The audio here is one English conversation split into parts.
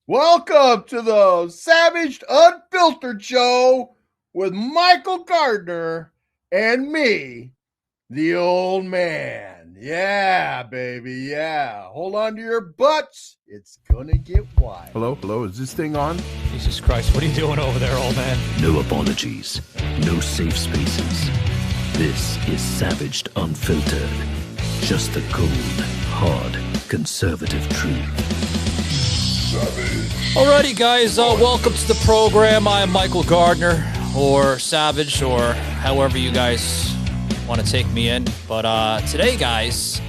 Welcome to the Savaged Unfiltered show with Michael Gardner and me, the old man. Yeah, baby, yeah. Hold on to your butts. It's gonna get wild. Hello, is this thing on? Jesus Christ, what are you doing over there, old man? No apologies, no safe spaces. This is Savaged Unfiltered. Just the cold, hard, conservative truth. Alrighty, guys, welcome to the program. I am Michael Gardner, or Savage, or however you guys want to take me in. But today, guys,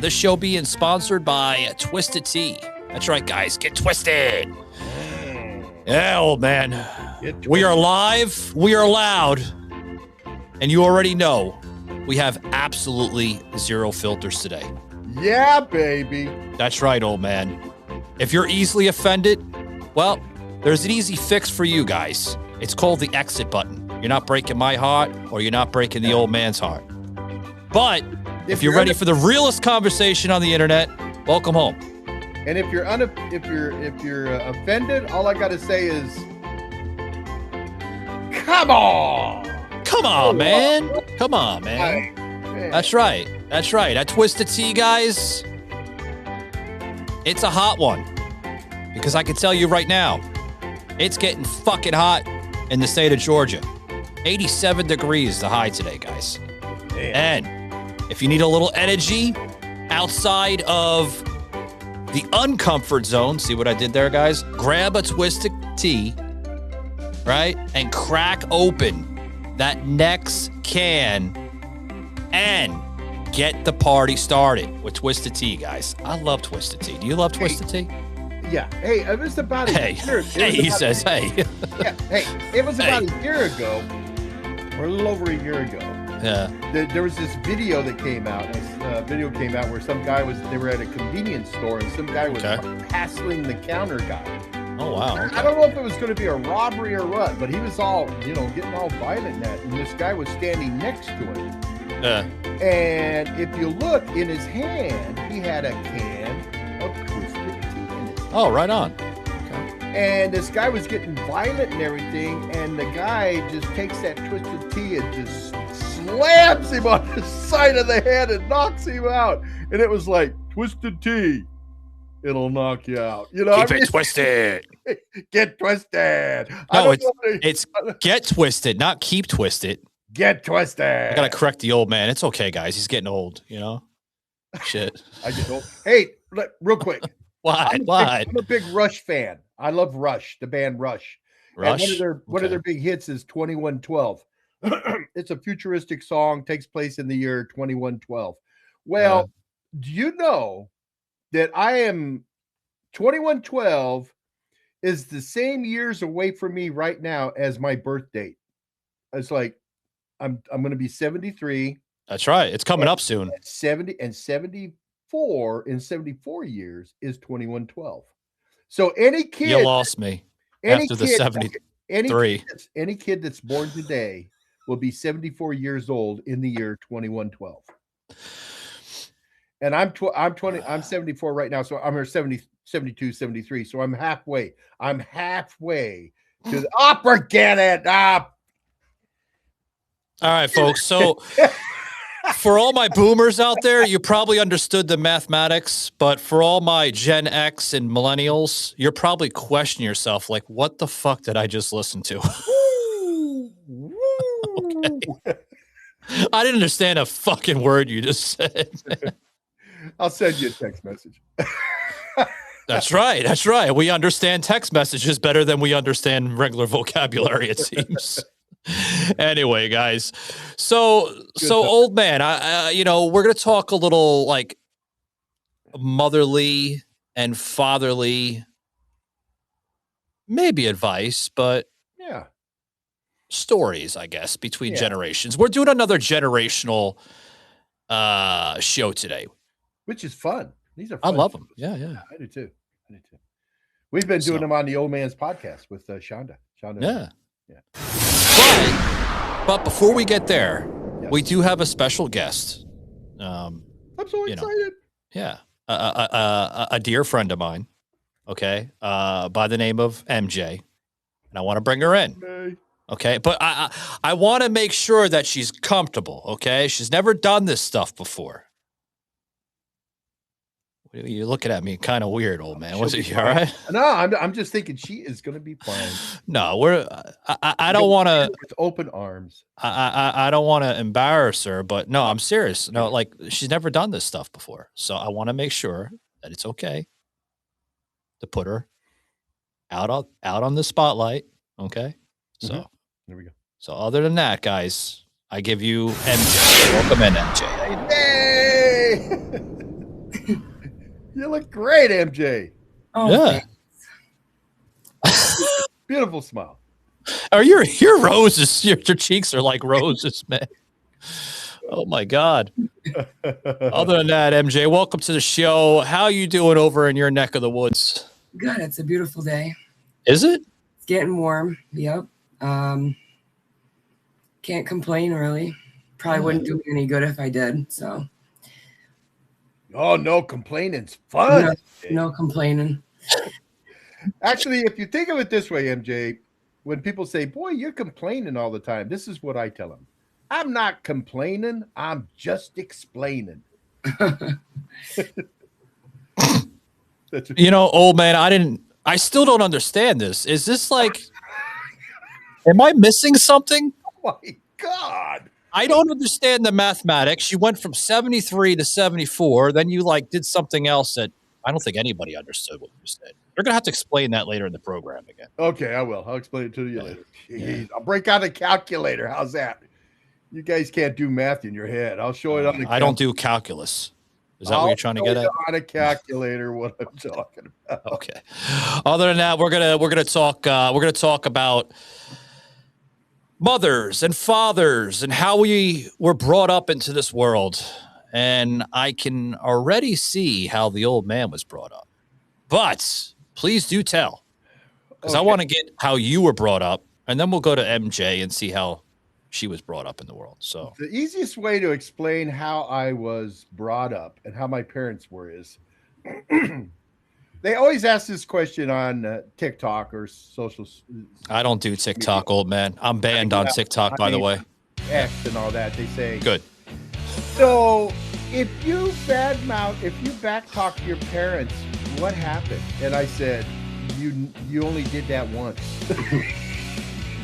this show being sponsored by Twisted Tea. That's right, guys, get twisted. Yeah, old man. We are live, we are loud, and you already know we have absolutely zero filters today. Yeah, baby. That's right, old man. If you're easily offended, well, there's an easy fix for you guys. It's called the exit button. You're not breaking my heart, or you're not breaking the old man's heart. But if you're ready for the realest conversation on the internet, welcome home. And if you're offended, all I gotta say is, come on. Come on, man. Come on, man. That's right. That's right. That Twisted Tea, guys, it's a hot one. Because I can tell you right now, it's getting fucking hot in the state of Georgia. 87 degrees the high today, guys. Damn. And if you need a little energy outside of the uncomfort zone, see what I did there, guys? Grab a Twisted Tea, right? And crack open that next can and get the party started with Twisted Tea, guys. I love Twisted Tea. Do you love Twisted Tea? Yeah. Hey, it was about a year. He says, hey. Yeah. Hey, it was about a year ago, or a little over a year ago. Yeah. There was this video that came out. Where some guy they were at a convenience store, and some guy was hassling the counter guy. Oh, wow. Okay. I don't know if it was going to be a robbery or what, but he was all, getting all violent in that. And this guy was standing next to him. And if you look in his hand, he had a can of Twisted Tea in it. Oh, right on. Okay. And this guy was getting violent and everything, and the guy just takes that Twisted Tea and just slams him on the side of the head and knocks him out. And it was like, Twisted Tea, it'll knock you out. Keep it twisted. Get twisted. No, it's get twisted, not keep twisted. Get twisted. I gotta correct the old man. It's okay, guys. He's getting old, Shit. I get old. Hey, real quick. Why? I'm a big Rush fan. I love Rush, the band Rush. Rush? And one of their big hits is 2112. It's a futuristic song, takes place in the year 2112. Well, do you know that 2112 is the same years away from me right now as my birth date? It's like I'm going to be 73. That's right. It's coming up soon. 74 in 74 years is 2112. So any kid, you lost me after the 73. Any kid that's born today will be 74 years old in the year 2112. And I'm 74 right now, so I'm 72, 73. So I'm halfway. I'm halfway to the forget it. All right, folks. So for all my boomers out there, you probably understood the mathematics, but for all my Gen X and millennials, you're probably questioning yourself, like, what the fuck did I just listen to? Okay. I didn't understand a fucking word you just said. I'll send you a text message. That's right. That's right. We understand text messages better than we understand regular vocabulary, it seems. Anyway, guys, so old man, we're going to talk a little like motherly and fatherly, maybe advice, but stories, I guess, between generations. We're doing another generational show today, which is fun. These are fun. I love them. Yeah. I do too. We've been doing them on the Old Man's podcast with Shonda. Yeah. But before we get there, we do have a special guest. I'm so excited. A dear friend of mine. okay, by the name of MJ, and I want to bring her in. Okay, but I want to make sure that she's comfortable. Okay, she's never done this stuff before. You're looking at me kind of weird, old man. Was it all right? No, I'm just thinking she is going to be fine. No, I don't want to with open arms. I don't want to embarrass her, but no, I'm serious. No, like she's never done this stuff before, so I want to make sure that it's okay to put her out on the spotlight. Okay, so there we go. So other than that, guys, I give you MJ. Welcome in, MJ. Yay! You look great, MJ. Oh, yeah. Beautiful smile. Oh, your roses, your cheeks are like roses, man. Oh my God. Other than that, MJ, welcome to the show. How you doing over in your neck of the woods? Good. It's a beautiful day. Is it? It's getting warm. Yep. Can't complain, really. Probably wouldn't do me any good if I did. So. Oh, no complaining's fun. No complaining. Actually, if you think of it this way, MJ, when people say, boy, you're complaining all the time, this is what I tell them. I'm not complaining. I'm just explaining. You know, old man, I still don't understand this. Is this like, am I missing something? Oh my God. I don't understand the mathematics. You went from 73 to 74. Then you like did something else that I don't think anybody understood what you said. You're going to have to explain that later in the program again. Okay, I will. I'll explain it to you later. Jeez, I'll break out a calculator. How's that? You guys can't do math in your head. I'll show it on the I don't do calculus. Is that what you're trying to get at? On a calculator, what I'm talking about. Okay. Other than that, we're gonna talk about mothers and fathers and how we were brought up into this world. And I can already see how the old man was brought up. But please do tell, because I want to get how you were brought up, and then we'll go to MJ and see how she was brought up in the world. So the easiest way to explain how I was brought up and how my parents were is they always ask this question on TikTok or social. I don't do TikTok, old man. I'm banned on TikTok, by the way. X and all that. They say good. So if you backtalk your parents, what happened? And I said, you only did that once.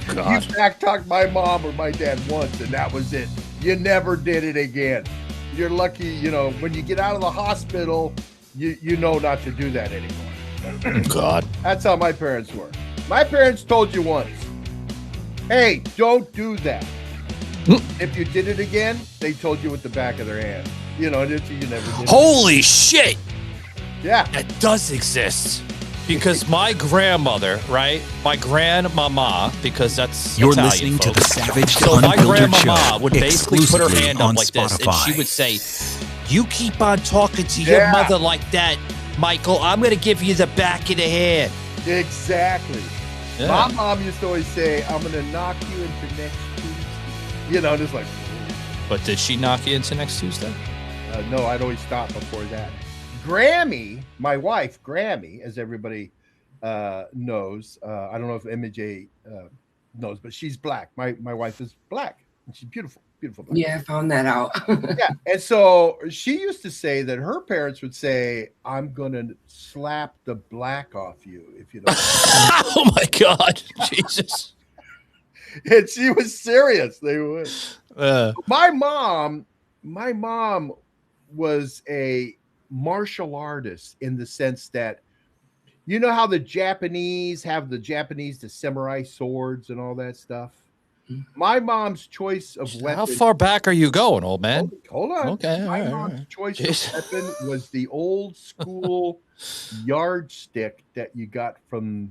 God. You backtalked my mom or my dad once, and that was it. You never did it again. You're lucky, when you get out of the hospital, you know not to do that anymore. God. That's how my parents were. My parents told you once, hey, don't do that. If you did it again, they told you with the back of their hand. You never did. Holy shit. Yeah. That does exist. Because my grandmother, right? My grandmama, because that's You're Italian, listening folks. to the Savaged So my Unfiltered grandmama Show, would basically put her hand up like this, and she would say, you keep on talking to your mother like that, Michael, I'm going to give you the back of the hand. Exactly. Yeah. My mom used to always say, I'm going to knock you into next Tuesday. Just like. But did she knock you into next Tuesday? No, I'd always stop before that. Grammy, my wife, Grammy, as everybody knows. I don't know if MJ knows, but she's black. My wife is black, and she's beautiful, beautiful black. Yeah, I found that out. Yeah, and so she used to say that her parents would say, "I'm gonna slap the black off you if you don't." Oh my God, Jesus! And she was serious. They would. My mom was a martial artist in the sense that, you know how the Japanese have the samurai swords and all that stuff? My mom's choice of weapon. How far back are you going, old man? Hold on. Okay. My mom's choice of weapon was the old school yardstick that you got from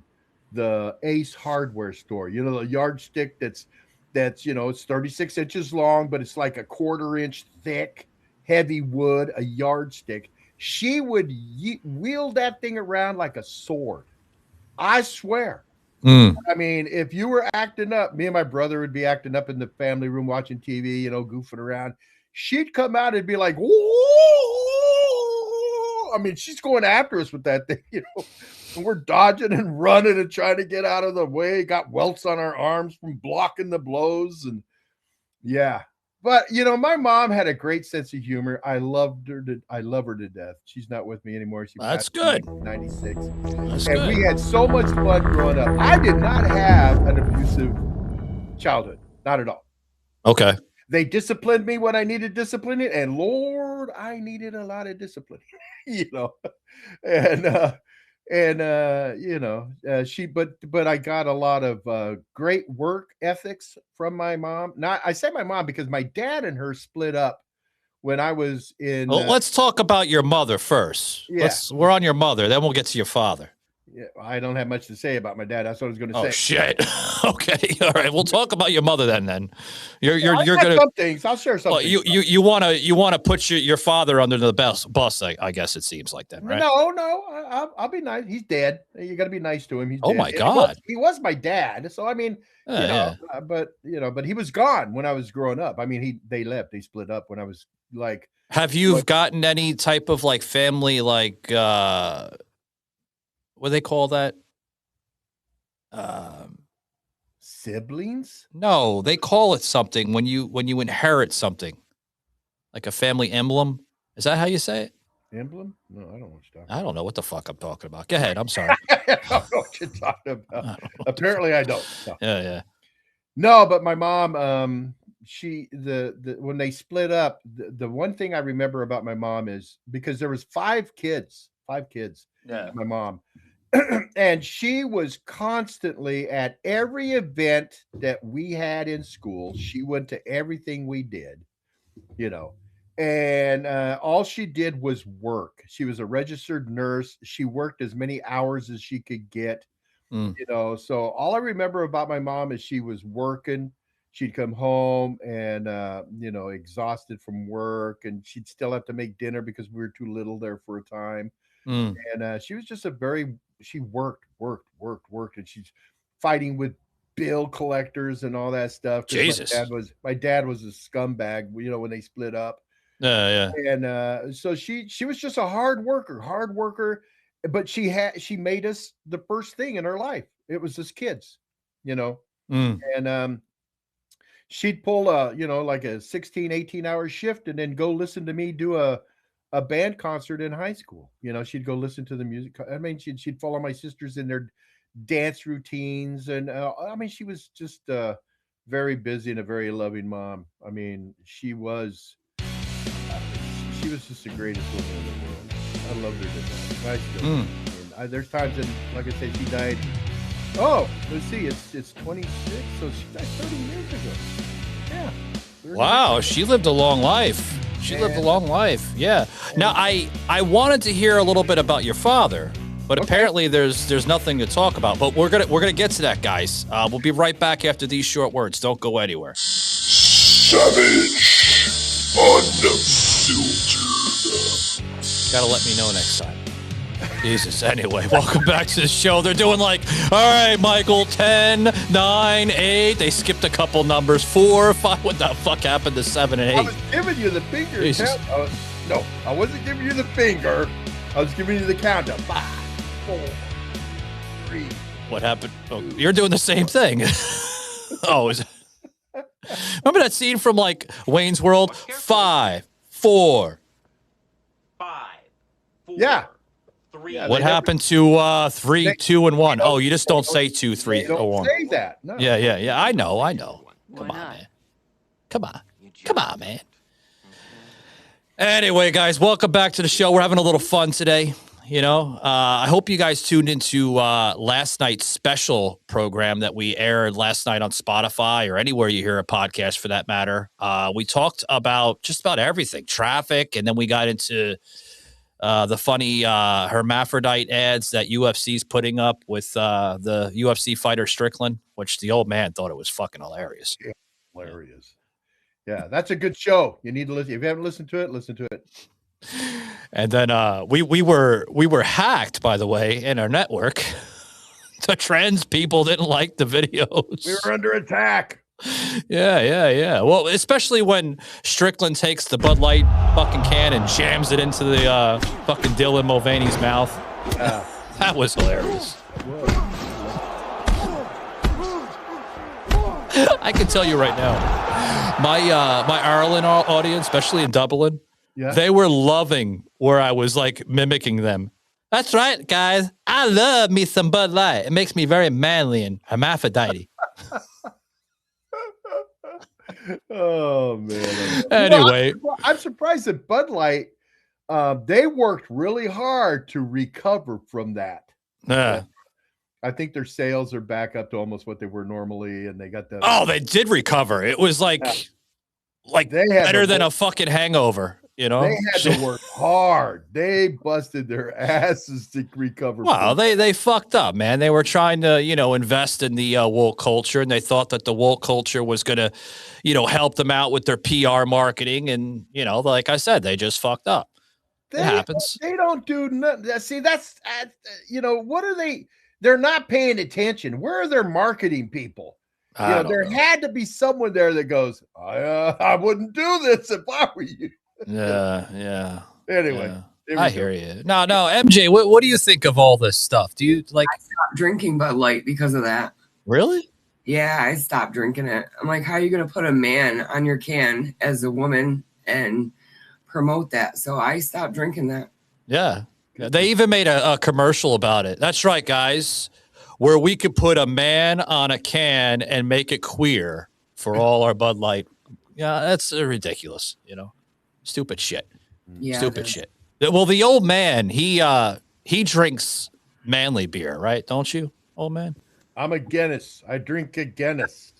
the Ace hardware store. The yardstick that's it's 36 inches long, but it's like a 1/4 inch thick, heavy wood, a yardstick. She would wield that thing around like a sword. I swear. I mean, if you were acting up, me and my brother would be acting up in the family room watching TV, goofing around. She'd come out and be like, whoa! I mean, she's going after us with that thing, and we're dodging and running and trying to get out of the way. Got welts on our arms from blocking the blows. And yeah. But my mom had a great sense of humor. I love her to death. She's not with me anymore. That's good. 96. That's and good. We had so much fun growing up. I did not have an abusive childhood. Not at all. Okay. They disciplined me when I needed disciplining, and Lord, I needed a lot of discipline. But I got a lot of great work ethics from my mom. I say my mom because my dad and her split up when I was in. Well, let's talk about your mother first. Yeah. We're on your mother, then we'll get to your father. Yeah, I don't have much to say about my dad. That's what I was going to say. Oh shit. Okay. All right. We'll talk about your mother then. You're I've going got to some things. I'll share some. Well, things. you want to put your father under the bus. I guess it seems like that, right? No. I'll be nice. He's dead. You got to be nice to him. He's Oh dead. my God. He was my dad. So I mean, but he was gone when I was growing up. I mean, they left. They split up when I was like. Have you gotten any type of like family like what do they call that? Siblings? No, they call it something when you inherit something, like a family emblem. Is that how you say it? Emblem? No, I don't know what you're talking about. I don't know what the fuck I'm talking about. Go ahead. I'm sorry. I don't know what you're talking about. Apparently, I don't. No. Yeah. No, but my mom, when they split up, the one thing I remember about my mom is because there was five kids. Yeah. My mom. And she was constantly at every event that we had in school. She went to everything we did, and all she did was work. She was a registered nurse. She worked as many hours as she could get, so all I remember about my mom is she was working. She'd come home and, exhausted from work, and she'd still have to make dinner because we were too little there for a time. And she was just she worked, and she's fighting with bill collectors and all that stuff. Jesus. My dad was a scumbag, when they split up. Yeah. And so she was just a hard worker, but she made us the first thing in her life. It was just kids, and she'd pull like a 16, 18-hour shift and then go listen to me do a band concert in high school. She'd go listen to the music. I mean, she'd follow my sisters in their dance routines. And I mean, she was just very busy and a very loving mom. I mean, she was just the greatest woman in the world. I loved her to death. I still do. There's times like I say, she died. Oh, let's see. It's 26. So she died 30 years ago. Yeah. Wow. She lived a long life. Lived a long life. Yeah. Now, I wanted to hear a little bit about your father, but apparently there's nothing to talk about. But we're gonna get to that, guys. We'll be right back after these short words. Don't go anywhere. Savaged Unfiltered. Gotta let me know next time. Jesus. Anyway, welcome back to the show. They're doing like, all right, Michael, 10, 9, 8. They skipped a couple numbers. 4, 5. What the fuck happened to 7 and 8? I was giving you the finger. No, I wasn't giving you the finger. I was giving you the countdown. 5, 4, 3. What happened? Oh, you're doing the same thing. Remember that scene from like Wayne's World? 5, 4. 5, 4. Yeah. 3. Yeah, What happened to 3, 2, and 1? Oh, you just don't say 2, 3, or 1. Say that. No. Yeah. I know. Come on, man. Come on, man. Anyway, guys, welcome back to the show. We're having a little fun today. I hope you guys tuned into last night's special program that we aired last night on Spotify or anywhere you hear a podcast for that matter. We talked about just about everything, traffic, and then we got into the funny hermaphrodite ads that UFC's putting up with the UFC fighter Strickland, which the old man thought it was fucking hilarious. Yeah, hilarious. Yeah, that's a good show. You need to listen. If you haven't listened to it, listen to it. And then we were hacked, by the way, in our network. The trans people didn't like the videos. We were under attack. Yeah. Well, especially when Strickland takes the Bud Light fucking can and jams it into the fucking Dylan Mulvaney's mouth. That was hilarious. I can tell you right now, my Ireland audience, especially in Dublin, they were loving where I was like mimicking them. That's right, guys. I love me some Bud Light. It makes me very manly and hermaphrodite. Oh man. Anyway, I'm surprised that Bud Light, they worked really hard to recover from that. I think their sales are back up to almost what they were normally, and they got the. Oh, they did recover. It was like they had better than a fucking hangover. You know, they had to work hard. They busted their asses to recover. Well, they fucked up, man. They were trying to, invest in the woke culture, and they thought that the woke culture was going to, help them out with their PR marketing. And, like I said, they just fucked up. It happens. They don't do nothing. See, that's, what are they? They're not paying attention. Where are their marketing people? There had to be someone there that goes, I wouldn't do this if I were you. Yeah. Anyway, I hear you. No, MJ, what do you think of all this stuff? Do you like? I stopped drinking Bud Light because of that. Really? Yeah, I stopped drinking it. I'm like, how are you going to put a man on your can as a woman and promote that? So I stopped drinking that. Yeah. They even made a commercial about it. That's right, guys. Where we could put a man on a can and make it queer for all our Bud Light. Yeah, that's ridiculous. Stupid shit. Yeah, stupid shit. Well, the old man, he drinks manly beer, right? Don't you, old man? I'm a Guinness. I drink a Guinness.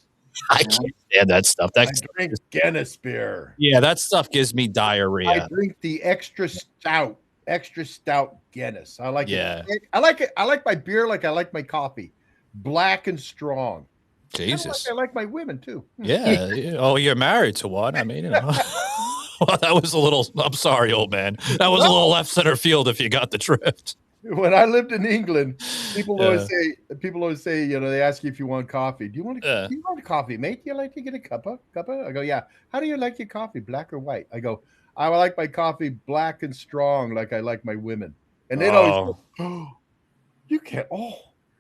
I can't stand that stuff. I drink Guinness beer. Yeah, that stuff gives me diarrhea. I drink the extra stout Guinness. I like it. I like it. I like my beer like I like my coffee. Black and strong. Jesus. I like my women too. Yeah. Oh, you're married to one. I mean, Well, that was a little, I'm sorry, old man. That was a little left center field if you got the drift. When I lived in England, people always say, they ask you if you want coffee. Do you want a coffee, mate? Do you like to get a cuppa? I go, yeah. How do you like your coffee, black or white? I go, I like my coffee black and strong like I like my women. And they'd always go, you can't,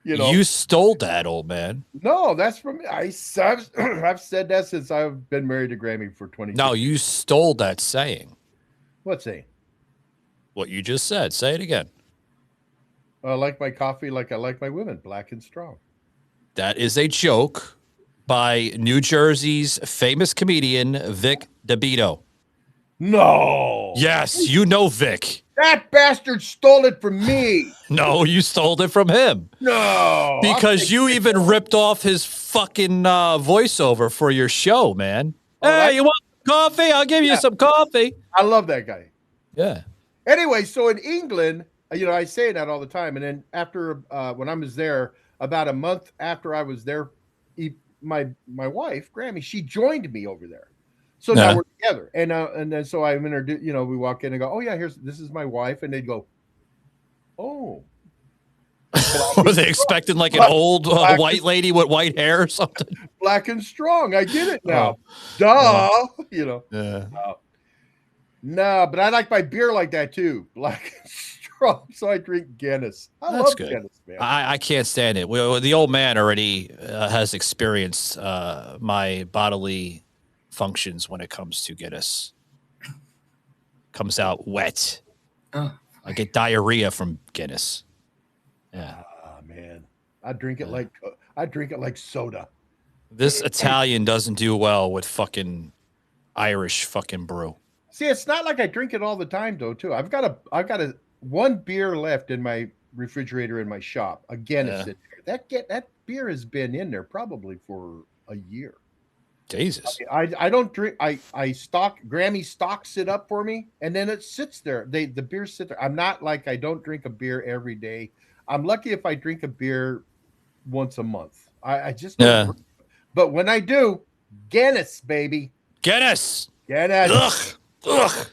You stole that, old man. No, that's from me. I've said that since I've been married to Grammy for 20 years. No, you stole that saying. What saying? What you just said. Say it again. I like my coffee like I like my women, black and strong. That is a joke by New Jersey's famous comedian, Vic DeBito. No. Yes, you know Vic. That bastard stole it from me. No, you stole it from him. No. Because you even ripped off his fucking voiceover for your show, man. Hey, you want coffee? I'll give you some coffee. I love that guy. Yeah. Anyway, so in England, I say that all the time. And then after, when I was there, about a month after I was there, my wife, Grammy, she joined me over there. So now we're together, and then so I'm introduced. We walk in and go, "Oh yeah, this is my wife," and they'd go, "Oh." Were they expecting like an old white lady with white hair or something? Black and strong. I get it now. Duh. Yeah. No, but I like my beer like that too, black and strong. So I drink Guinness. I love Guinness, man. I can't stand it. Well, the old man already has experienced my bodily functions when it comes to Guinness. Comes out wet. I get diarrhea from Guinness. Yeah. Oh man. I drink it like soda. This Italian doesn't do well with fucking Irish fucking brew. See, it's not like I drink it all the time though, too. I've got a one beer left in my refrigerator in my shop. A Guinness. That beer has been in there probably for a year. Jesus. I don't drink. I stock. Grammy stocks it up for me, and then it sits there. The beer sit there. I'm not like I don't drink a beer every day. I'm lucky if I drink a beer once a month. I just don't. But when I do, Guinness, baby. Guinness. Ugh.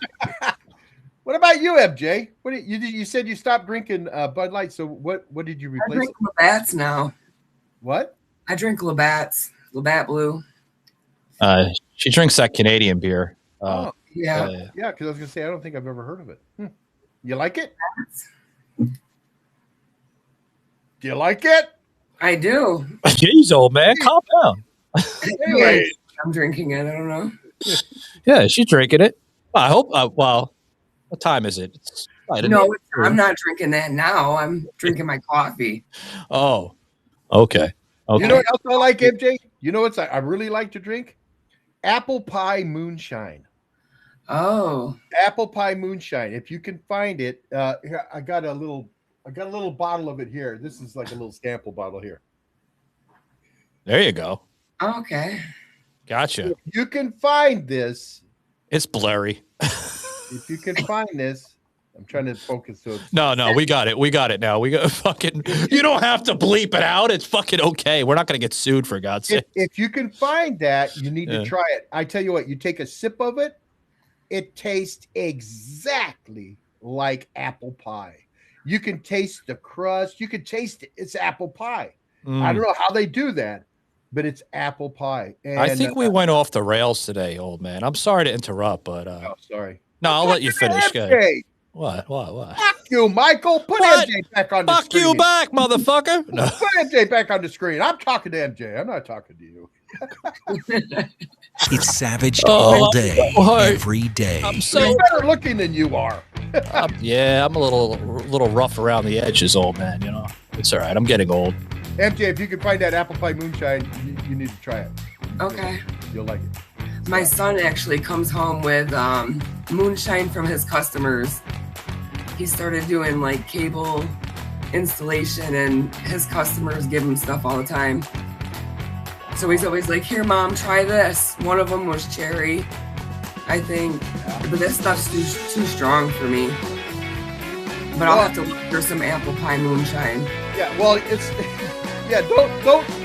What about you, MJ? What you said you stopped drinking Bud Light. So what did you replace? I drink Labatt's now. What? I drink Labatt's Blue. She drinks that Canadian beer. Yeah. Yeah, because I was gonna say I don't think I've ever heard of it. You like it? Do you like it? I do. Jeez, old man, calm down. Anyway. I'm drinking it. I don't know. Yeah, she's drinking it. I hope. Well, what time is it? No, I'm not drinking that now. I'm drinking my coffee. Oh, okay. You know what else I like, MJ? You know what I really like to drink? Apple pie moonshine. Oh. Apple pie moonshine. If you can find it, here, I got a little bottle of it here. This is like a little sample bottle here. There you go. Okay. Gotcha. If you can find this. It's blurry. If you can find this, I'm trying to focus. So No, we got it. We got it now. We got fucking. You don't have to bleep it out. It's fucking okay. We're not gonna get sued for God's sake. If you can find that, you need to try it. I tell you what. You take a sip of it. It tastes exactly like apple pie. You can taste the crust. You can taste it. It's apple pie. I don't know how they do that, but it's apple pie. And, I think we went off the rails today, old man. I'm sorry to interrupt, but oh, sorry. No, I'll let you finish. MJ. What? Fuck you, Michael. Put MJ back on the screen. Fuck you back, motherfucker. No. Put MJ back on the screen. I'm talking to MJ. I'm not talking to you. It's Savaged all day, every day. I'm He's better looking than you are. I'm a little rough around the edges, old man. You know, it's all right. I'm getting old. MJ, if you can find that apple pie moonshine, you need to try it. Okay. You'll like it. My son actually comes home with moonshine from his customers. He started doing like cable installation, and his customers give him stuff all the time. So he's always like, "Here, Mom, try this." One of them was cherry, I think, but this stuff's too strong for me. But I'll have to look for some apple pie moonshine. Yeah, well, it's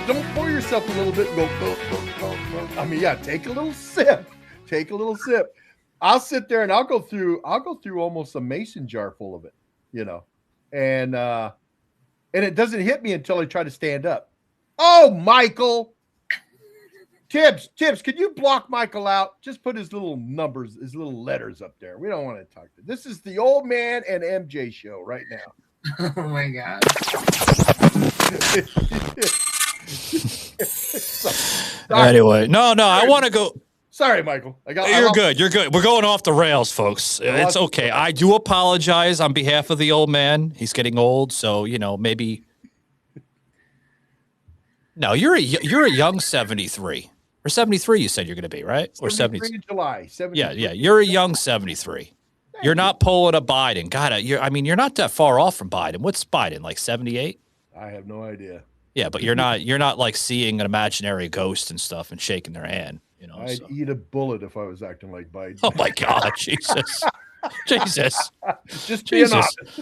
don't pour yourself a little bit and go. I mean, yeah, take a little sip. Take a little sip. I'll sit there and I'll go through almost a mason jar full of it, you know, and it doesn't hit me until I try to stand up. Oh, Michael. Tibbs, could you block Michael out? Just put his little numbers, his little letters up there. We don't want to talk to. This is the old man and MJ show right now. Oh my God. Anyway, no, I want to go. Sorry, Michael. You're good. We're going off the rails, folks. It's okay. I do apologize on behalf of the old man. He's getting old, so you know maybe. No, you're a young 73 or 73. You said you're going to be right, or 73 in July. 73. Yeah. You're a young 73. You're not pulling a Biden. God, you're not that far off from Biden. What's Biden, like 78? I have no idea. Yeah, but you're not like seeing an imaginary ghost and stuff and shaking their hand. You know, I'd eat a bullet if I was acting like Biden. Oh my God, Jesus. Just being honest.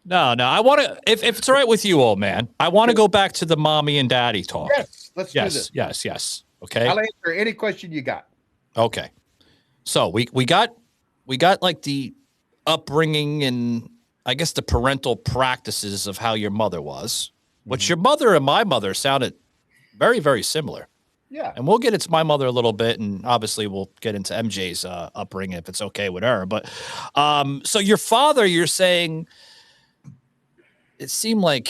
No. I want to. If it's all right with you, old man, I want to go back to the mommy and daddy talk. Yes, let's do this. Yes. Okay. I'll answer any question you got. Okay. So we got like the upbringing and I guess the parental practices of how your mother was, which your mother and my mother sounded very, very similar. Yeah. And we'll get into my mother a little bit, and obviously we'll get into MJ's upbringing if it's okay with her. But so your father, you're saying it seemed like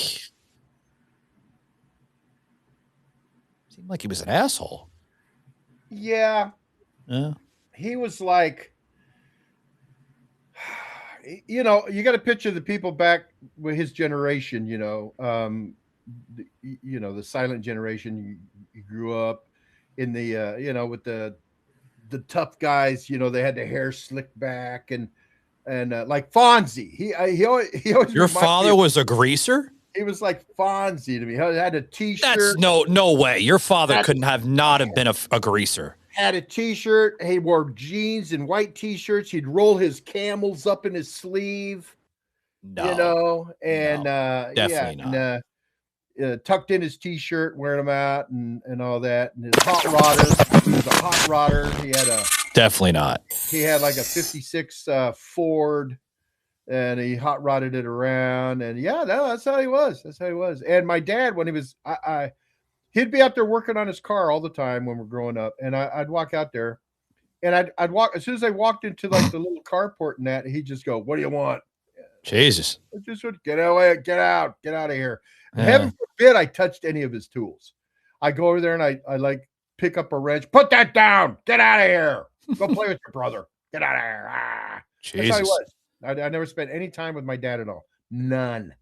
he was an asshole. Yeah. He was like, you know, you got to picture the people back with his generation, you know, the silent generation. You grew up in the, with the tough guys, you know, they had the hair slicked back and like Fonzie. He always Your father was a greaser? He was like Fonzie to me. He had a t-shirt. That's no way. Your father couldn't have not have been a greaser. Had a t-shirt. He wore jeans and white t-shirts. He'd roll his camels up in his sleeve. No, you know, and definitely not. And tucked in his t-shirt, wearing them out and all that. And his hot rodder. He was a hot rodder. He had definitely not. He had like a 56 Ford. And he hot rodded it around, and that's how he was. That's how he was. And my dad, when he was, he'd be out there working on his car all the time when we're growing up, and I'd walk out there, and I'd walk as soon as I walked into like the little carport and that, he'd just go, "What do you want?" Jesus. I just would get away, get out of here. Yeah. Heaven forbid I touched any of his tools. I go over there and I like pick up a wrench, put that down, get out of here, go play with your brother, get out of here. That's how he was. I never spent any time with my dad at all, none.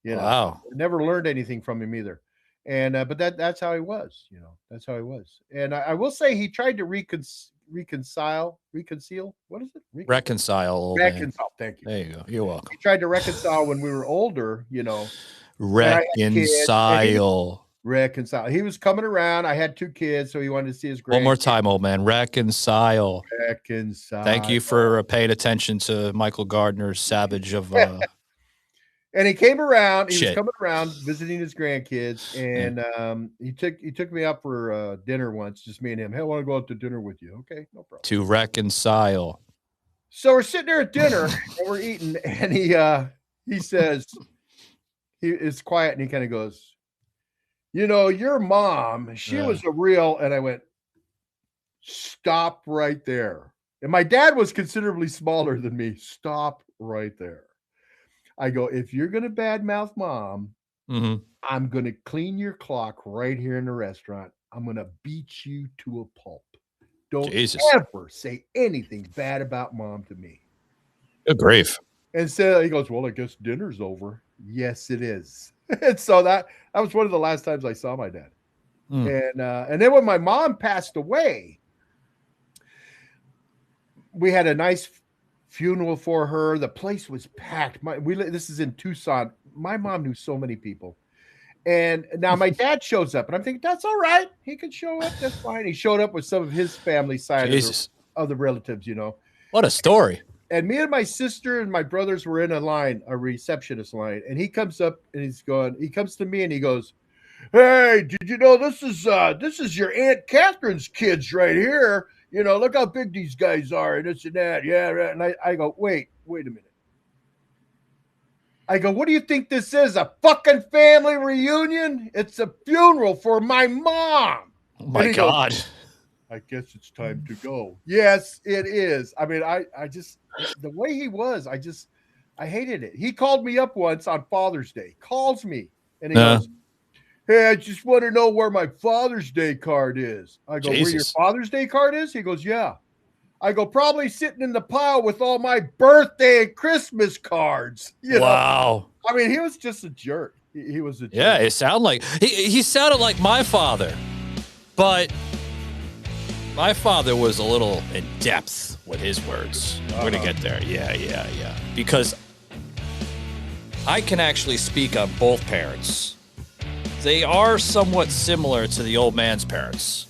You know, Wow. never learned anything from him either. And but that's how he was. You know, that's how he was. And I will say he tried to reconcile. What is it? Reconcile. Old man. Reconcile. Thank you. There you go. You're welcome. He tried to reconcile when we were older. You know. Reconcile. Reconcile. He was coming around. I had 2 kids, so he wanted to see his grandkids. One more time, old man. Reconcile. Reconcile. Thank you for paying attention to Michael Gardner's Savage of. And he came around. He was coming around visiting his grandkids, and he took me out for dinner once, just me and him. Hey, I want to go out to dinner with you. Okay, no problem. To reconcile. So we're sitting there at dinner and we're eating, and he says, he is quiet, and he kind of goes, "You know, your mom, she was a real," and I went, "Stop right there." And my dad was considerably smaller than me. Stop right there. I go, "If you're going to badmouth mom, I'm going to clean your clock right here in the restaurant. I'm going to beat you to a pulp. Don't ever say anything bad about mom to me." Good grief. And so he goes, "Well, I guess dinner's over." Yes, it is. And so that was one of the last times I saw my dad. And then when my mom passed away, we had a nice funeral for her. The place was packed. This is in Tucson. My mom knew so many people. And now my dad shows up, and I'm thinking, that's all right. He could show up. That's fine. He showed up with some of his family side of the relatives, you know. What a story. And me and my sister and my brothers were in a receptionist line, and he comes up and he comes to me and he goes, "Hey, did you know this is your Aunt Catherine's kids right here? You know, look how big these guys are and this and that." Yeah, right. And I go, wait a minute. I go, "What do you think this is? A fucking family reunion? It's a funeral for my mom." Oh my God. Goes, "I guess it's time to go." Yes, it is. I mean, I just, the way he was, I hated it. He called me up once on Father's Day, calls me, and he goes, "Hey, I just want to know where my Father's Day card is." I go, "Where your Father's Day card is?" He goes, "Yeah." I go, "Probably sitting in the pile with all my birthday and Christmas cards." You know? I mean, he was just a jerk. He was a jerk. Yeah, it sounded like he sounded like my father, but my father was a little in depth with his words. We're gonna get there. Yeah. Because I can actually speak on both parents. They are somewhat similar to the old man's parents.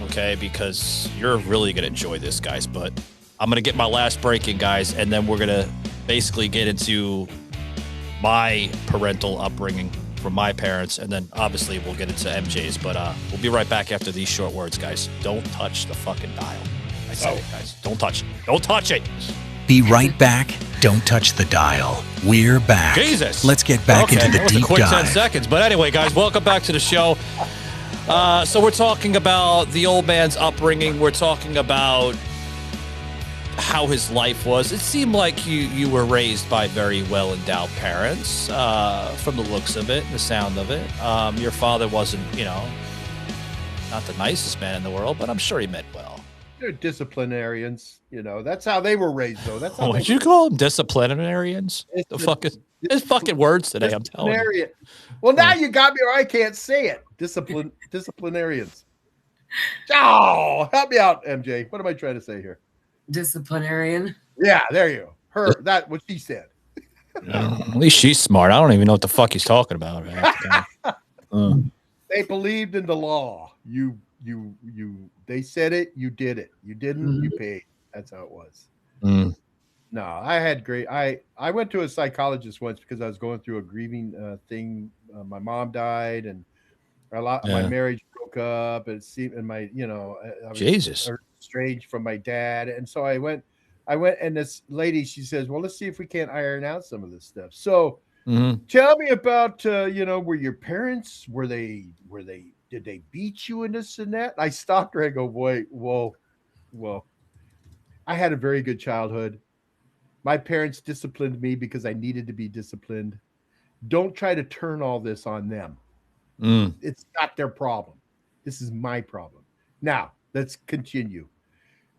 Okay, because you're really going to enjoy this, guys, but I'm going to get my last break in, guys, and then we're going to basically get into my parental upbringing from my parents, and then obviously we'll get into MJ's, but we'll be right back after these short words, guys. Don't touch the fucking dial. I said it, guys. Don't touch it. Don't touch it. Be right back. Don't touch the dial. We're back. Jesus. Let's get back into the deep a quick dive. 10 seconds. But anyway, guys, welcome back to the show. So we're talking about the old man's upbringing. We're talking about how his life was. It seemed like you were raised by very well-endowed parents, from the looks of it, the sound of it. Your father wasn't, not the nicest man in the world, but I'm sure he meant well. They're disciplinarians. That's how they were raised, though. That's how What'd you call them? Disciplinarians? It's fucking words today, I'm telling you. Well, now you got me, or I can't say it. Disciplinarians. Oh, help me out, MJ. What am I trying to say here? Disciplinarian. Yeah, there you go. What she said. At least she's smart. I don't even know what the fuck he's talking about. They believed in the law. They said it, you did it. You didn't, you paid. That's how it was. No, I had great. I went to a psychologist once because I was going through a grieving thing. My mom died, and my marriage broke up. And my, I was Jesus, estranged from my dad, and so I went, and this lady, she says, "Well, let's see if we can't iron out some of this stuff." So Tell me about, were your parents, did they beat you in this and that? I stopped her. I go, wait, whoa. I had a very good childhood. My parents disciplined me because I needed to be disciplined. Don't try to turn all this on them. It's not their problem. This is my problem. Now, let's continue.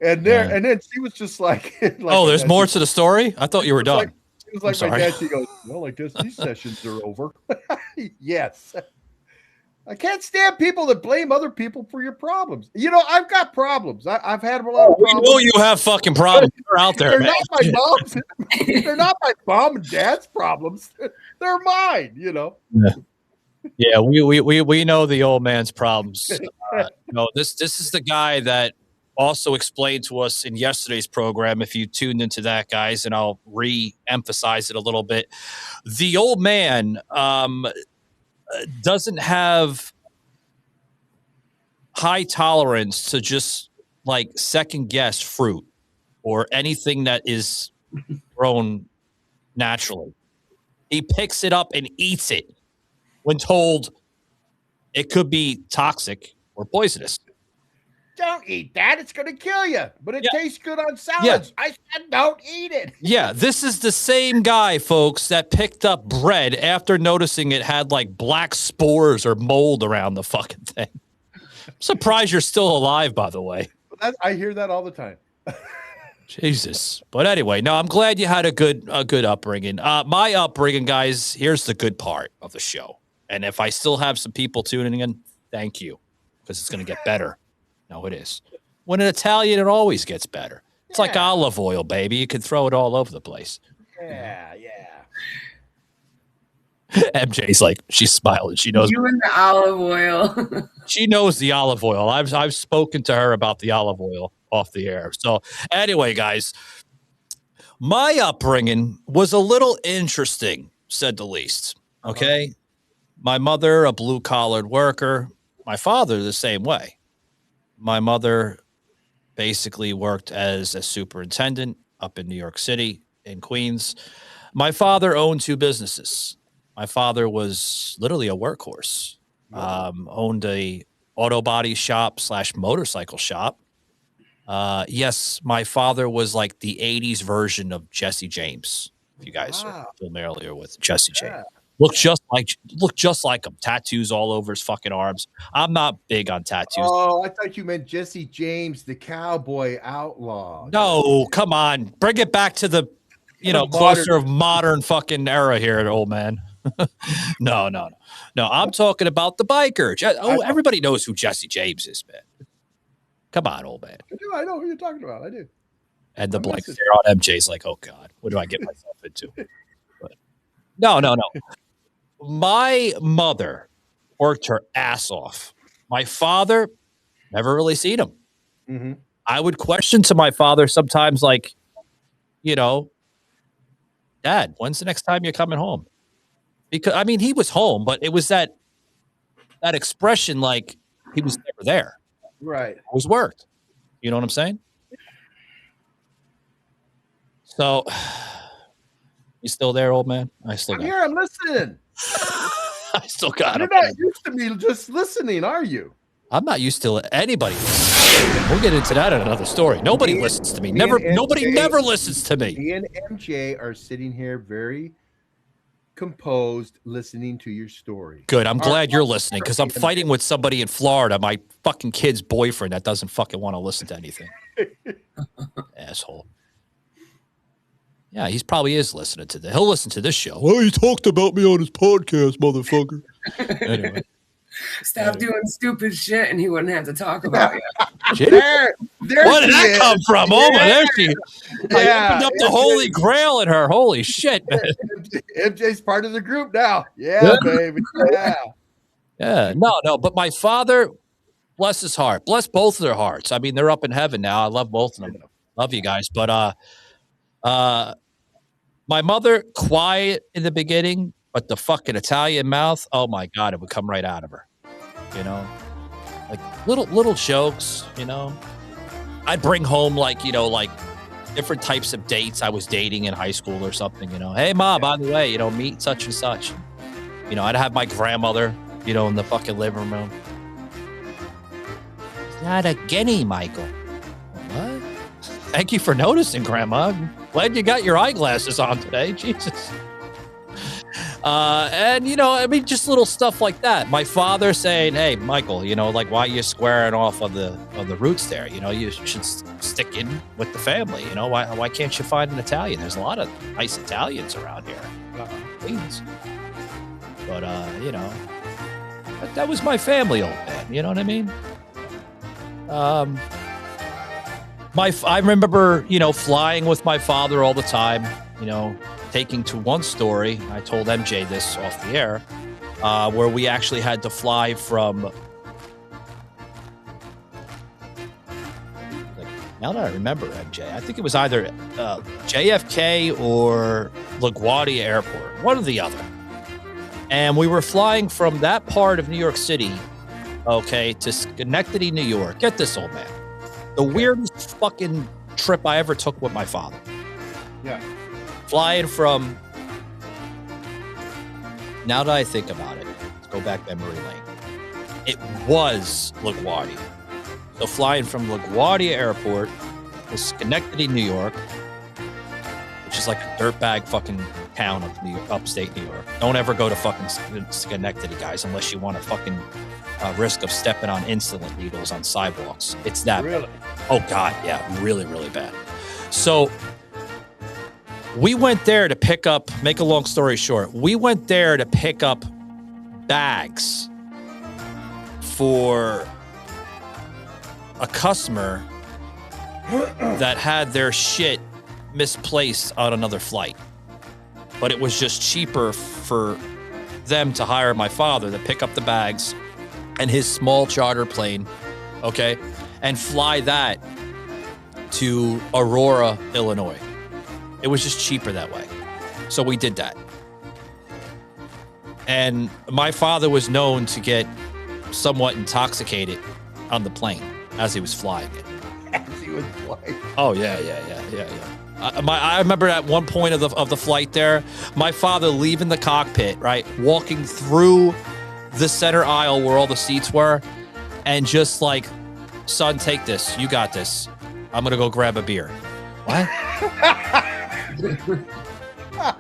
And then she was just like, there's more to the story? I thought you were done. It was like my dad. She goes, well, I guess these sessions are over. Yes. I can't stand people that blame other people for your problems. I've got problems. I've had a lot of problems. We know you have fucking problems. They're out there, They're man. not my mom's. They're not my mom and dad's problems. They're mine, Yeah, we know the old man's problems. This is the guy that also explained to us in yesterday's program, if you tuned into that, guys, and I'll re-emphasize it a little bit. The old man doesn't have high tolerance to just like second guess fruit or anything that is grown naturally. He picks it up and eats it when told it could be toxic or poisonous. Don't eat that. It's going to kill you. But it tastes good on salads. I said don't eat it. Yeah, this is the same guy, folks, that picked up bread after noticing it had like black spores or mold around the fucking thing. I'm surprised you're still alive, by the way. I hear that all the time. Jesus. But anyway, no, I'm glad you had a good upbringing. My upbringing, guys, here's the good part of the show. And if I still have some people tuning in, thank you, because it's going to get better. No, it is. When an Italian, it always gets better. It's like olive oil, baby. You can throw it all over the place. Yeah. MJ's like, she's smiling. She knows. You and the olive oil. She knows the olive oil. I've spoken to her about the olive oil off the air. So anyway, guys, my upbringing was a little interesting, said the least. Okay. My mother, a blue-collared worker. My father, the same way. My mother basically worked as a superintendent up in New York City, in Queens. My father owned 2 businesses. My father was literally a workhorse. Owned a auto body shop / motorcycle shop. Yes, my father was like the 80s version of Jesse James. If you guys are familiar with Jesse James. Looked just like him. Tattoos all over his fucking arms. I'm not big on tattoos. Oh, I thought you meant Jesse James, the cowboy outlaw. No, come on. Bring it back to the, closer of modern fucking era here, old man. No. I'm talking about the biker. Everybody knows who Jesse James is, man. Come on, old man. I know who you're talking about. I do. And the blank stare on MJ's like, oh God, what do I get myself into? But no. My mother worked her ass off. My father, never really seen him. Mm-hmm. I would question to my father sometimes, like, Dad, when's the next time you're coming home? Because, I mean, he was home, but it was that expression like he was never there. Right. It was worked. You know what I'm saying? So, you still there, old man? I'm here. I'm listening. I still got You're him. not used to me just listening, are you? I'm not used to anybody listening. We'll get into that in another story. Nobody listens to me. Nobody never listens to me. Me and MJ are sitting here very composed, listening to your story. Good. I'm glad you're listening because I'm fighting with somebody in Florida, my fucking kid's boyfriend, that doesn't fucking want to listen to anything. Asshole. Yeah, he probably is listening to this. He'll listen to this show. Well, he talked about me on his podcast, motherfucker. Anyway. Stop doing stupid shit and he wouldn't have to talk about you. Where did that come from? Oh, my, there she is. I opened up the MJ. Holy Grail in her. Holy shit, man. MJ's part of the group now. Yeah, baby. Yeah. No. But my father, bless his heart. Bless both of their hearts. I mean, they're up in heaven now. I love both of them. Love you guys. But my mother, quiet in the beginning, but the fucking Italian mouth, oh my God, it would come right out of her. Like little jokes, I'd bring home like different types of dates I was dating in high school or something, you know. Hey, Ma, by the way, you know, meet such and such. You know, I'd have my grandmother, you know, in the fucking living room. It's not a guinea, Michael. What? Thank you for noticing, Grandma. Glad you got your eyeglasses on today. Jesus. And, you know, I mean, just little stuff like that. My father saying, hey, Michael, you know, like, why are you squaring off on the roots there? You know, you should stick in with the family. You know, why can't you find an Italian? There's a lot of nice Italians around here. Please. But, you know, that was my family, old man. You know what I mean? I remember, you know, flying with my father all the time, you know, taking to one story. I told MJ this off the air, where we actually had to fly from, like, now that I remember, MJ, I think it was either JFK or LaGuardia Airport, one or the other. And we were flying from that part of New York City, okay, to Schenectady, New York. Get this, old man. The weirdest fucking trip I ever took with my father. Yeah. Flying from, now that I think about it, let's go back memory lane. It was LaGuardia. So flying from LaGuardia Airport to Schenectady, New York, which is like a dirtbag fucking town of upstate New York. Don't ever go to fucking Schenectady, guys, unless you want a fucking risk of stepping on insulin needles on sidewalks. It's that Really? bad. Oh, God, yeah, really, really bad. So we went there to pick up, make a long story short, we went there to pick up bags for a customer that had their shit misplaced on another flight. But it was just cheaper for them to hire my father to pick up the bags and his small charter plane, okay, and fly that to Aurora, Illinois. It was just cheaper that way. So we did that. And my father was known to get somewhat intoxicated on the plane as he was flying it. As he was flying. Oh, yeah. I remember at one point of the flight there, my father leaving the cockpit, right, walking through the center aisle where all the seats were, and just like, son, take this. You got this. I'm going to go grab a beer. What?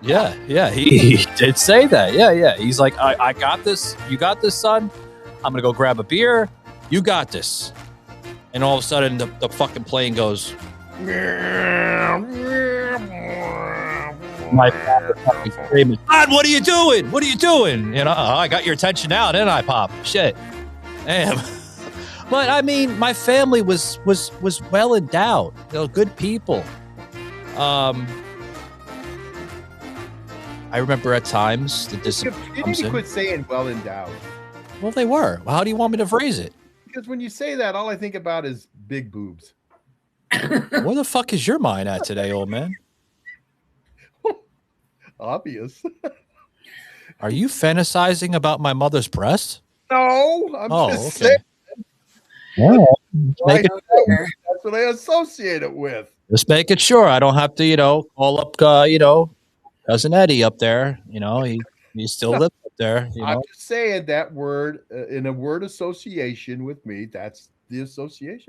Yeah, he did say that. Yeah. He's like, I got this. You got this, son. I'm going to go grab a beer. You got this. And all of a sudden, the fucking plane goes. My father fucking screaming, God, what are you doing? What are you doing? You know, I got your attention now, didn't I, Pop? Shit. Damn. But I mean, my family was well endowed. You know, good people. I remember at times that this You need to quit saying well endowed. Well, they were. Well, how do you want me to phrase it? Because when you say that, all I think about is big boobs. Where the fuck is your mind at today, old man? Obvious. Are you fantasizing about my mother's breast? No, I'm just saying. Yeah. That's what I associate it with. Just make it sure I don't have to, you know, call up, cousin Eddie up there. You know, he still lives up there. You know? I'm just saying that word in a word association with me. That's the association.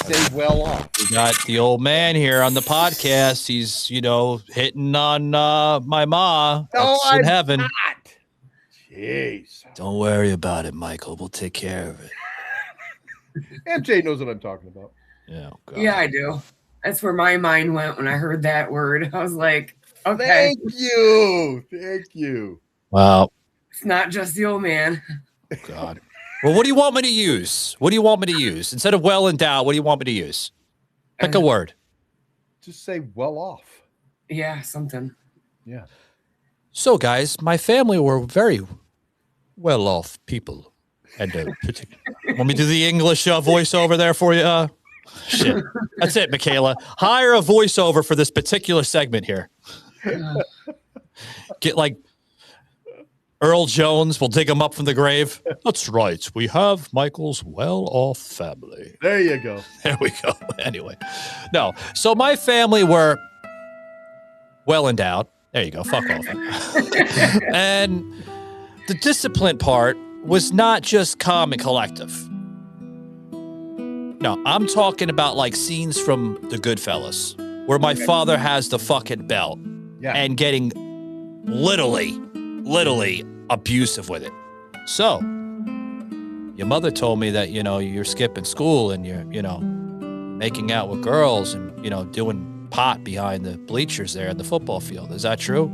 Say well off. We got the old man here on the podcast. He's, you know, hitting on my ma. No, That's in heaven. Not. Jeez. Don't worry about it, Michael. We'll take care of it. MJ knows what I'm talking about. Yeah. God. Yeah, I do. That's where my mind went when I heard that word. I was like, okay. Thank you. Wow. It's not just the old man. God. Well, what do you want me to use? Instead of well endowed, what do you want me to use? Pick a word. Just say well off. Yeah, something. Yeah. So, guys, my family were very well off people. And want me to do the English voiceover there for you? Shit. That's it, Michaela. Hire a voiceover for this particular segment here. Get like Earl Jones will dig him up from the grave. That's right. We have Michael's well-off family. There you go. There we go. Anyway, no. So my family were well endowed. There you go. Fuck off. And the discipline part was not just calm and collective. No, I'm talking about like scenes from The Goodfellas where my father has the fucking belt and getting literally abusive with it. So your mother told me that, you're skipping school and you're, making out with girls and, doing pot behind the bleachers there in the football field. Is that true?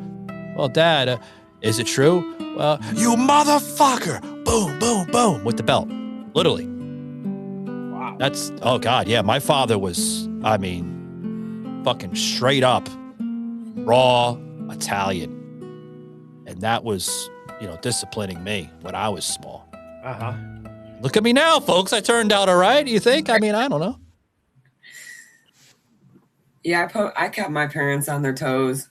Well, Dad, is it true? Well, you motherfucker. Boom, boom, boom with the belt. Literally. Wow. That's, oh God. Yeah. My father was, fucking straight up raw Italian. And that was, disciplining me when I was small. Uh-huh. Look at me now, folks. I turned out all right. You think? I don't know. Yeah, I kept my parents on their toes.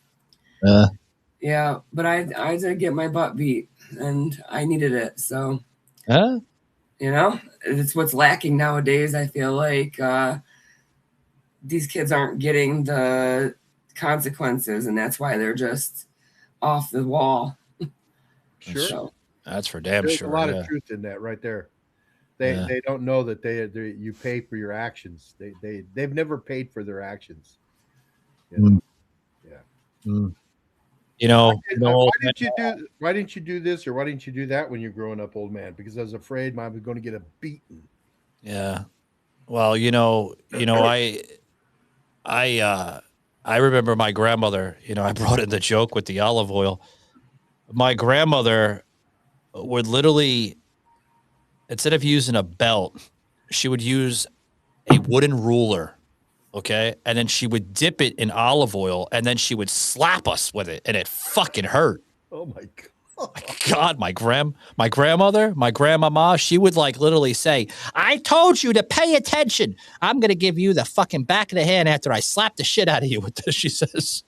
Yeah, but I did get my butt beat, and I needed it. So, it's what's lacking nowadays. I feel like these kids aren't getting the consequences, and that's why they're just off the wall. Sure. So, that's for damn There's sure. a lot of truth in that right there. They don't know that you pay for your actions. They've never paid for their actions. Why didn't you do this or why didn't you do that when you're growing up, old man? Because I was afraid Mom was going to get a beating. Yeah. Well, I remember my grandmother, I brought in the joke with the olive oil. My grandmother would literally, instead of using a belt, she would use a wooden ruler. Okay. And then she would dip it in olive oil and then she would slap us with it and it fucking hurt. Oh my God. My grandmother, my grandmama, she would like literally say, I told you to pay attention. I'm going to give you the fucking back of the hand after I slap the shit out of you with this, she says.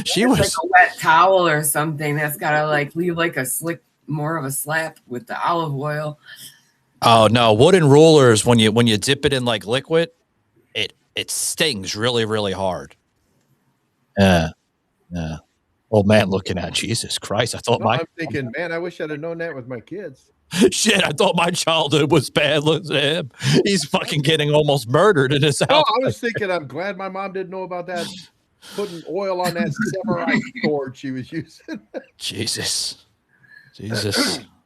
She was like a wet towel or something that's got to like leave like a slick, more of a slap with the olive oil. Oh no. Wooden rulers, when you dip it in like liquid, it stings really, really hard. Yeah. Old man looking at Jesus Christ. I'm thinking, man, I wish I'd have known that with my kids. Shit, I thought my childhood was bad. Look at him. He's fucking getting almost murdered in his house. No, I was thinking, I'm glad my mom didn't know about that. Putting oil on that samurai sword she was using. Jesus.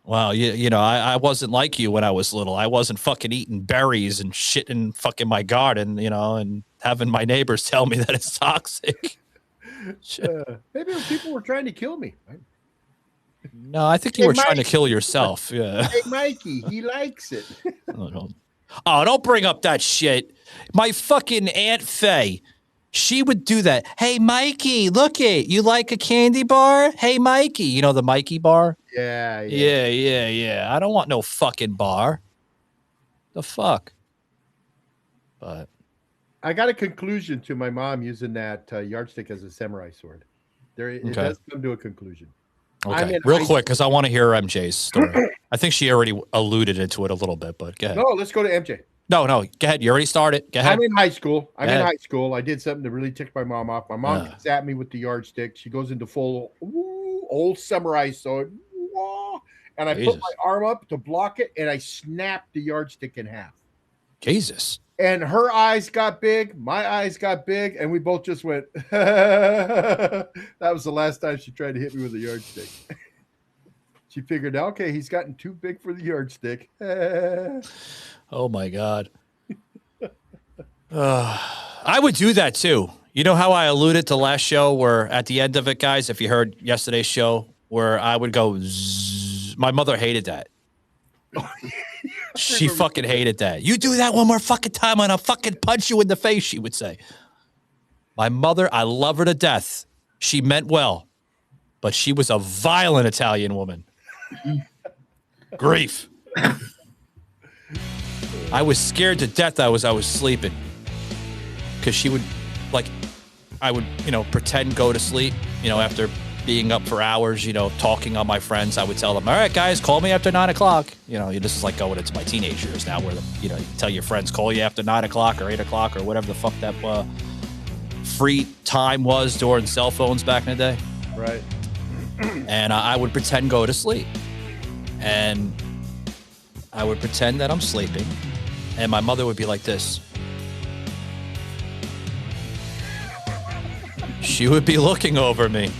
Wow, I wasn't like you when I was little. I wasn't fucking eating berries and shit in fucking my garden, and having my neighbors tell me that it's toxic. Maybe people were trying to kill me. No, I think you were trying to kill yourself. Yeah. Hey, Mikey, he likes it. Oh, don't bring up that shit. My fucking Aunt Faye, she would do that. Hey, Mikey, look it. You like a candy bar? Hey, Mikey. The Mikey bar? Yeah. I don't want no fucking bar. The fuck? But I got a conclusion to my mom using that yardstick as a samurai sword. It does come to a conclusion. Okay, real quick, because I want to hear MJ's story. I think she already alluded into it a little bit, but go ahead. No, let's go to MJ. No, go ahead. You already started. Go ahead. I'm in high school. I did something to really tick my mom off. My mom gets at me with the yardstick. She goes into full old samurai sword. And I put my arm up to block it, and I snapped the yardstick in half. Jesus. And her eyes got big, my eyes got big, and we both just went, that was the last time she tried to hit me with a yardstick. She figured, okay, he's gotten too big for the yardstick. Oh, my God. I would do that, too. You know how I alluded to last show where at the end of it, guys, if you heard yesterday's show, where I would go zzz, my mother hated that. She fucking hated that. You do that one more fucking time and I'll fucking punch you in the face, she would say. My mother, I love her to death. She meant well, but she was a violent Italian woman. Grief. I was scared to death. I was sleeping because she would I would, pretend go to sleep, after being up for hours, talking on my friends, I would tell them, all right, guys, call me after 9 o'clock. This is like going into my teenage years now where, you tell your friends, call you after 9 o'clock or 8 o'clock or whatever the fuck that free time was during cell phones back in the day. Right. And I would pretend go to sleep. And I would pretend that I'm sleeping. And my mother would be like this. She would be looking over me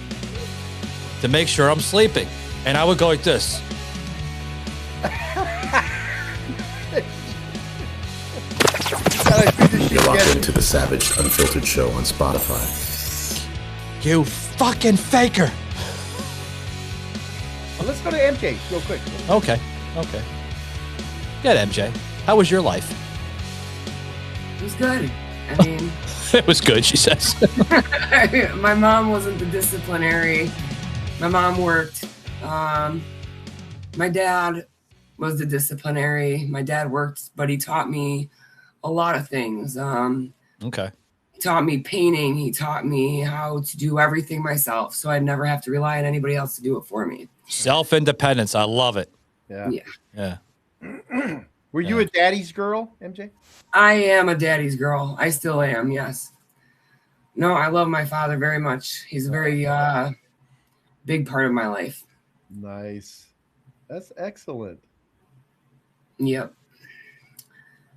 to make sure I'm sleeping. And I would go like this. You're locked into the Savaged Unfiltered show on Spotify. You fucking faker. Well, let's go to MJ real quick. Okay. Good, MJ. How was your life? It was good. I mean, It was good, she says. my mom wasn't the disciplinary. My mom worked. My dad was the disciplinary. My dad worked, but he taught me a lot of things. Okay. He taught me painting. He taught me how to do everything myself, so I'd never have to rely on anybody else to do it for me. Self-independence. I love it. Yeah. Were you a daddy's girl, MJ? I am a daddy's girl. I still am, yes. No, I love my father very much. He's a very big part of my life. Nice. That's excellent. Yep.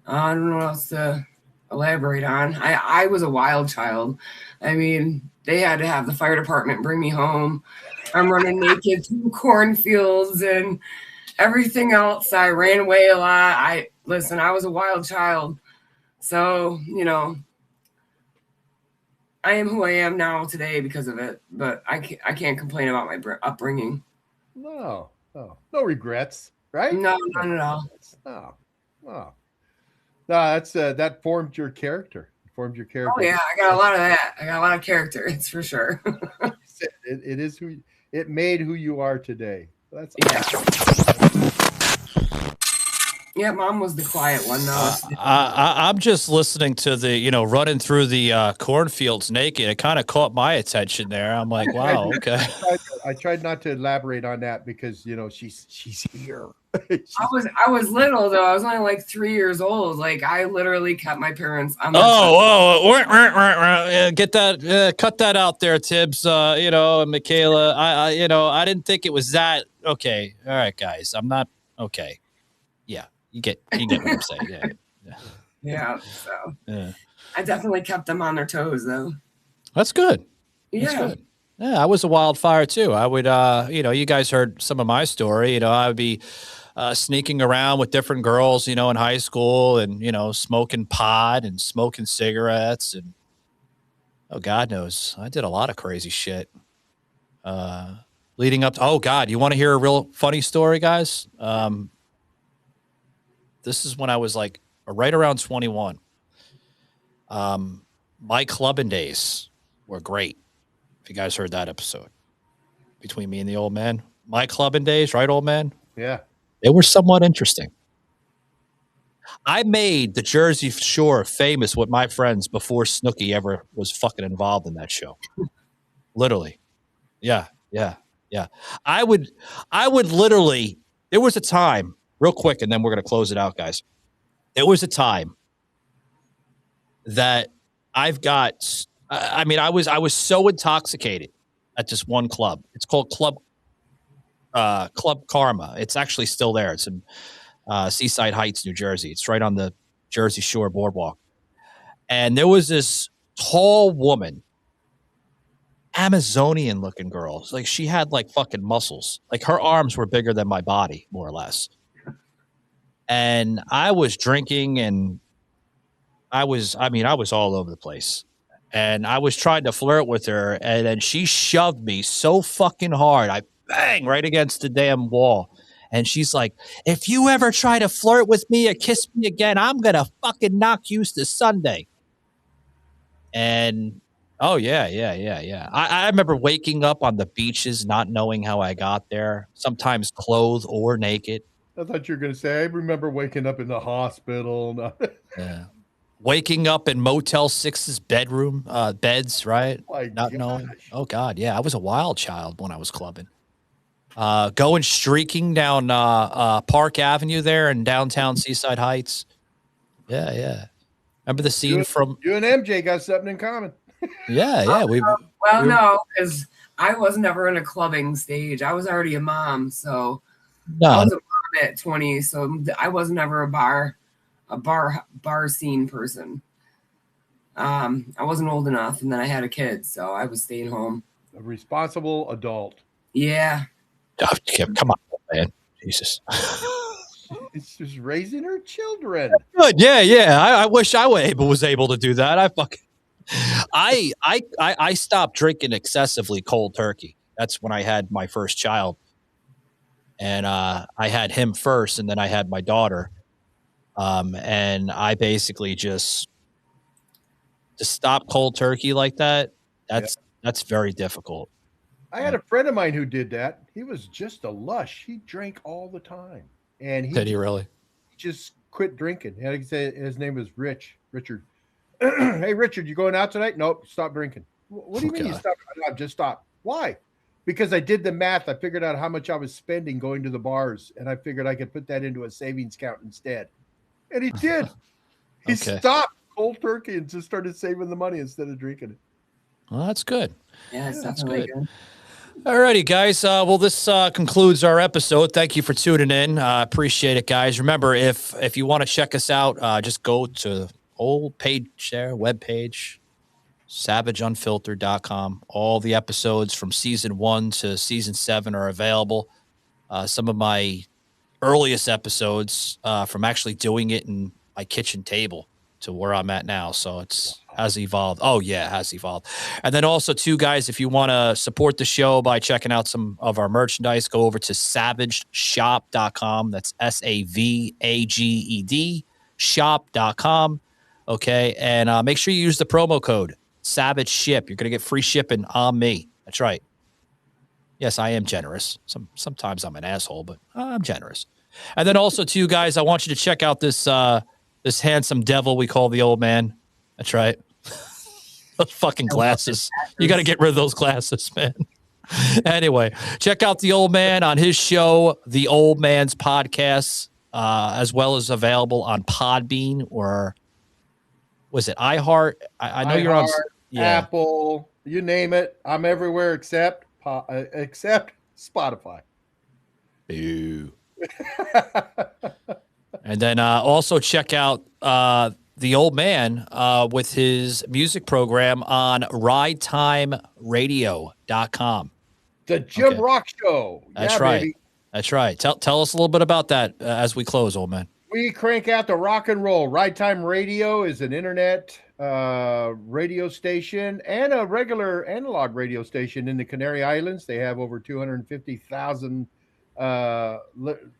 I don't know what else to elaborate on. I was a wild child. I mean, they had to have the fire department bring me home. I'm running naked through cornfields and everything else. I ran away a lot. I was a wild child. So, I am who I am now today because of it. But I can't complain about my upbringing. No regrets, right? No, not at all. No, that's that formed your character. Oh yeah, I got a lot of that. I got a lot of character. It's for sure. it is it made who you are today. That's awesome. Yeah, mom was the quiet one though. I'm just listening to the, running through the cornfields naked. It kind of caught my attention there. I'm like, wow, okay. I tried not to elaborate on that because she's here. I was little though. I was only like 3 years old. Like I literally kept my parents on. Get that, cut that out there, Tibbs. Michaela. I didn't think it was that. Okay, all right, guys. I'm not okay. Yeah, you get what I'm saying. Yeah. So I definitely kept them on their toes though. That's good. Yeah. That's good. Yeah, I was a wildfire too. I would, you guys heard some of my story. I would be sneaking around with different girls, in high school and, smoking pot and smoking cigarettes. And, oh, God knows, I did a lot of crazy shit leading up to, oh, God, you want to hear a real funny story, guys? This is when I was like right around 21. My clubbing days were great. If you guys heard that episode between me and the old man, my clubbing days, right, old man? Yeah. They were somewhat interesting. I made the Jersey Shore famous with my friends before Snooki ever was fucking involved in that show. Literally. Yeah. I would literally, there was a time, real quick, and then we're going to close it out, guys. There was a time that I was so intoxicated at this one club. It's called Club Karma. It's actually still there. It's in Seaside Heights, New Jersey. It's right on the Jersey Shore boardwalk. And there was this tall woman, Amazonian looking girl. Like she had like fucking muscles. Like her arms were bigger than my body, more or less. And I was drinking and I was all over the place. And I was trying to flirt with her, and then she shoved me so fucking hard. I bang right against the damn wall. And she's like, if you ever try to flirt with me or kiss me again, I'm going to fucking knock you to Sunday. And, oh, yeah. I remember waking up on the beaches, not knowing how I got there, sometimes clothed or naked. I thought you were going to say, I remember waking up in the hospital. Yeah. waking up in Motel 6's bedroom, beds, right? Oh my Not gosh. knowing. Oh God, yeah, I was a wild child when I was clubbing. Going streaking down Park Avenue there in downtown Seaside Heights. Yeah. Remember the scene from? You and MJ got something in common. Yeah. No, because I was never in a clubbing stage. I was already a mom, so I No, was a mom at 20, so I was never a bar scene person. I wasn't old enough, and then I had a kid, so I was staying home. A responsible adult. Yeah. oh, come on, man. Jesus. It's just raising her children. Good. Yeah. I wish I was able to do that. I stopped drinking excessively cold turkey. That's when I had my first child. And I had him first, and then I had my daughter. And I basically just to stop cold turkey like that, that's very difficult. I had a friend of mine who did that. He was just a lush. He drank all the time. And Did he really? just quit drinking. And like I said, his name was Richard. Hey, Richard, you going out tonight? Nope, stop drinking. What do you mean you stop? No, just stop. Why? Because I did the math. I figured out how much I was spending going to the bars, and I figured I could put that into a savings account instead. And he did. He stopped cold turkey and just started saving the money instead of drinking it. Well, that's good. Yeah, it's definitely good. All righty, guys. Well, this concludes our episode. Thank you for tuning in. Appreciate it, guys. Remember, if you want to check us out, just go to the old page there, webpage, savageunfiltered.com. All the episodes from season 1 to season 7 are available. Some of my earliest episodes from actually doing it in my kitchen table to where I'm at now. So it's has evolved. Oh yeah, it has evolved. And then also too, guys, if you want to support the show by checking out some of our merchandise, go over to savagedshop.com. That's SAVAGED shop.com. Okay. And make sure you use the promo code Savage Ship. You're going to get free shipping on me. That's right. Yes, I am generous. Sometimes I'm an asshole, but I'm generous. And then also too, guys, I want you to check out this this handsome devil we call the old man. That's right. Those fucking glasses. You got to get rid of those glasses, man. Anyway, check out the old man on his show, The Old Man's Podcast, as well as available on Podbean or was it iHeart? I know you're on Apple, you name it. I'm everywhere except Spotify. Ew. And then also check out the old man with his music program on ridetimeradio.com. The Jim Rock Show. That's right. Baby. That's right. Tell us a little bit about that as we close, old man. We crank out the rock and roll. Ride Time Radio is an internet radio station and a regular analog radio station in the Canary Islands. They have over 250,000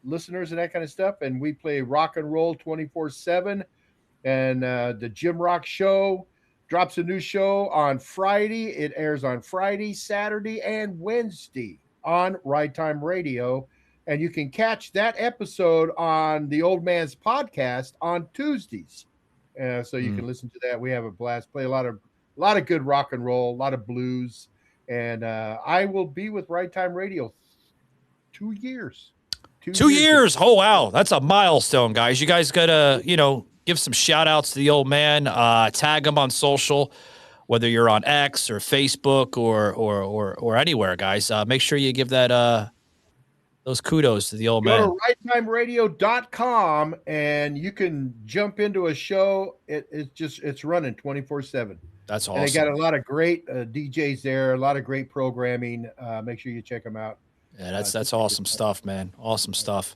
listeners and that kind of stuff. And we play rock and roll 24/7. And the Jim Rock Show drops a new show on Friday. It airs on Friday, Saturday, and Wednesday on Ride Time Radio. And you can catch that episode on the Old Man's Podcast on Tuesdays. So you can listen to that. We have a blast. Play a lot of good rock and roll, a lot of blues. And I will be with Ride Time Radio 2 years. 2 years. Oh, wow. That's a milestone, guys. You guys got to, give some shout outs to the old man. Tag him on social, whether you're on X or Facebook or anywhere, guys. Make sure you give that those kudos to the old man. Go to ridetimeradio.com and you can jump into a show. It's running 24/7. That's awesome. And they got a lot of great DJs there, a lot of great programming. Make sure you check them out. Yeah, that's awesome stuff, man. Awesome stuff.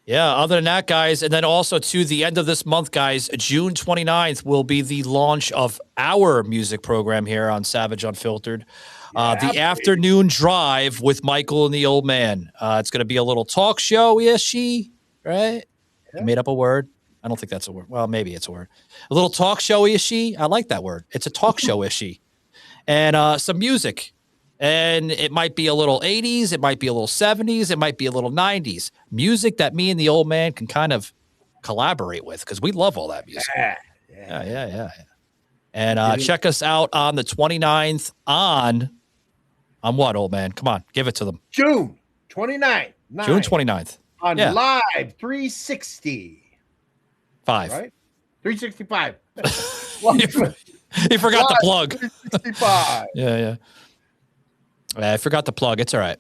Yeah, other than that, guys, and then also to the end of this month, guys, June 29th will be the launch of our music program here on Savage Unfiltered. The afternoon drive with Michael and the old man. It's going to be a little talk show, right? Yeah. I made up a word. I don't think that's a word. Well, maybe it's a word. A little talk show, I like that word. It's a talk show, and some music. And it might be a little 80s. It might be a little 70s. It might be a little 90s. Music that me and the old man can kind of collaborate with because we love all that music. Yeah. And check us out on the 29th on what, old man? Come on, give it to them. June 29th. June 29th. On Live 360. 5. Right? 365. You forgot the plug. 365. Yeah. I forgot the plug. It's all right.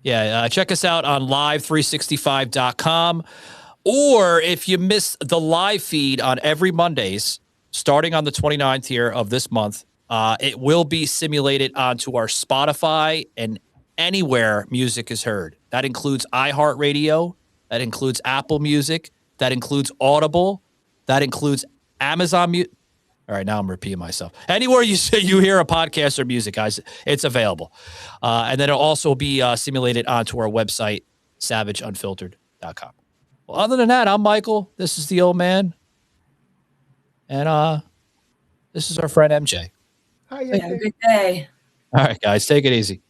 Yeah, check us out on live365.com. Or if you miss the live feed on every Mondays, starting on the 29th here of this month, it will be simulated onto our Spotify and anywhere music is heard. That includes iHeartRadio. That includes Apple Music. That includes Audible. That includes Amazon Music. All right, now I'm repeating myself. Anywhere you hear a podcast or music, guys, it's available. And then it'll also be simulated onto our website, savageunfiltered.com. Well, other than that, I'm Michael. This is the old man. And this is our friend MJ. Hi, Have a good day. All right, guys, take it easy.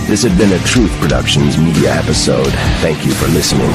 This had been a Truth Productions media episode. Thank you for listening.